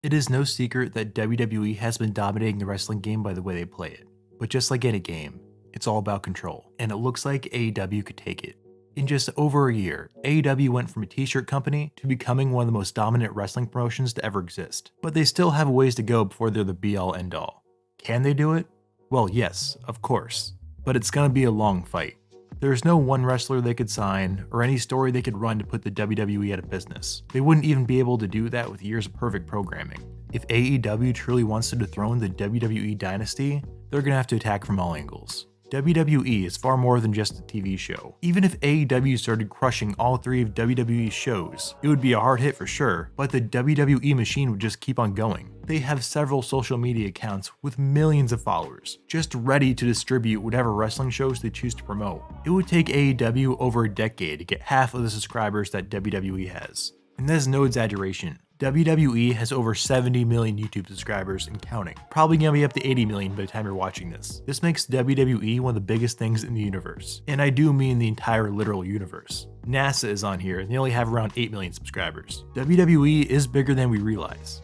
It is no secret that WWE has been dominating the wrestling game by the way they play it. But just like any game, it's all about control, and it looks like AEW could take it. In just over a year, AEW went from a t-shirt company to becoming one of the most dominant wrestling promotions to ever exist. But they still have a ways to go before they're the be-all end-all. Can they do it? Well, yes, of course. But it's gonna be a long fight. There's no one wrestler they could sign, or any story they could run to put the WWE out of business. They wouldn't even be able to do that with years of perfect programming. If AEW truly wants to dethrone the WWE dynasty, they're gonna have to attack from all angles. WWE is far more than just a TV show. Even if AEW started crushing all three of WWE's shows, it would be a hard hit for sure, but the WWE machine would just keep on going. They have several social media accounts with millions of followers, just ready to distribute whatever wrestling shows they choose to promote. It would take AEW over a decade to get half of the subscribers that WWE has. And that is no exaggeration. WWE has over 70 million YouTube subscribers and counting. Probably gonna be up to 80 million by the time you're watching this. This makes WWE one of the biggest things in the universe. And I do mean the entire literal universe. NASA is on here and they only have around 8 million subscribers. WWE is bigger than we realize.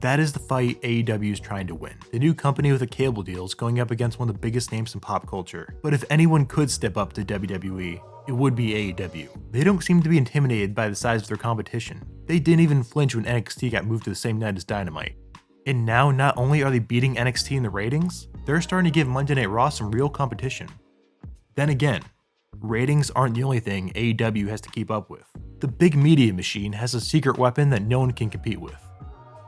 That is the fight AEW is trying to win. The new company with a cable deal is going up against one of the biggest names in pop culture. But if anyone could step up to WWE, it would be AEW. They don't seem to be intimidated by the size of their competition. They didn't even flinch when NXT got moved to the same night as Dynamite. And now not only are they beating NXT in the ratings, they're starting to give Monday Night Raw some real competition. Then again, ratings aren't the only thing AEW has to keep up with. The big media machine has a secret weapon that no one can compete with.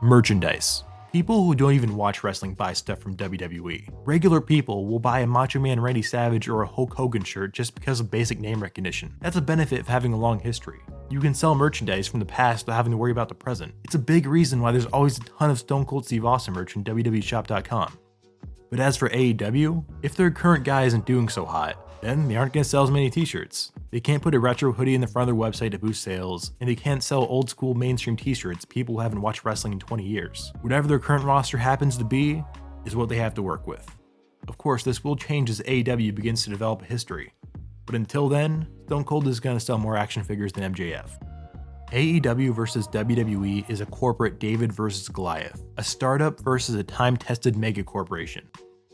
Merchandise. People who don't even watch wrestling buy stuff from WWE. Regular people will buy a Macho Man Randy Savage or a Hulk Hogan shirt just because of basic name recognition. That's a benefit of having a long history. You can sell merchandise from the past without having to worry about the present. It's a big reason why there's always a ton of Stone Cold Steve Austin merch in WWEshop.com. But as for AEW, if their current guy isn't doing so hot, then they aren't going to sell as many t-shirts. They can't put a retro hoodie in the front of their website to boost sales, and they can't sell old school mainstream t-shirts to people who haven't watched wrestling in 20 years. Whatever their current roster happens to be, is what they have to work with. Of course, this will change as AEW begins to develop a history. But until then, Stone Cold is going to sell more action figures than MJF. AEW versus WWE is a corporate David versus Goliath, a startup versus a time-tested mega corporation.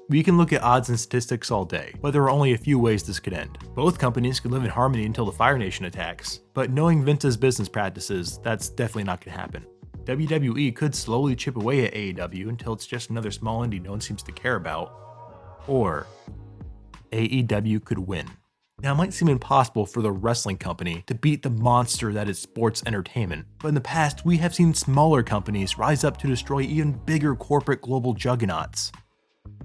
We can look at odds and statistics all day, but there are only a few ways this could end. Both companies could live in harmony until the Fire Nation attacks, but knowing Vince's business practices, that's definitely not going to happen. WWE could slowly chip away at AEW until it's just another small indie no one seems to care about. Or AEW could win. Now, it might seem impossible for the wrestling company to beat the monster that is sports entertainment, but in the past, we have seen smaller companies rise up to destroy even bigger corporate global juggernauts.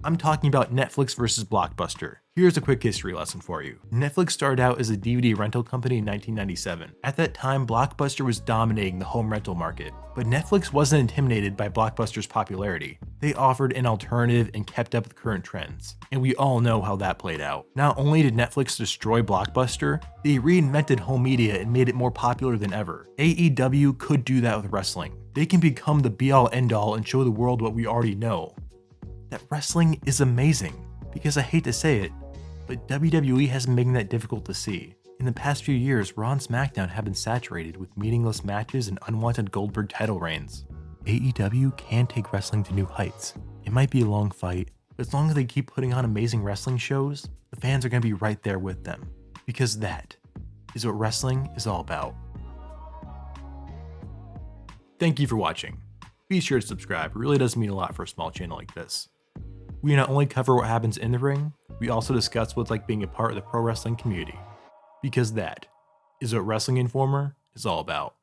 I'm talking about Netflix versus Blockbuster. Here's a quick history lesson for you. Netflix started out as a DVD rental company in 1997. At that time, Blockbuster was dominating the home rental market, but Netflix wasn't intimidated by Blockbuster's popularity. They offered an alternative and kept up with current trends, and we all know how that played out. Not only did Netflix destroy Blockbuster, they reinvented home media and made it more popular than ever. AEW could do that with wrestling. They can become the be-all end-all and show the world what we already know. That wrestling is amazing, because I hate to say it, but WWE has been making that difficult to see. In the past few years, Raw and SmackDown have been saturated with meaningless matches and unwanted Goldberg title reigns. AEW can take wrestling to new heights. It might be a long fight, but as long as they keep putting on amazing wrestling shows, the fans are going to be right there with them. Because that is what wrestling is all about. Thank you for watching. Be sure to subscribe, it really does mean a lot for a small channel like this. We not only cover what happens in the ring, we also discuss what it's like being a part of the pro wrestling community. Because that is what Wrestling Informer is all about.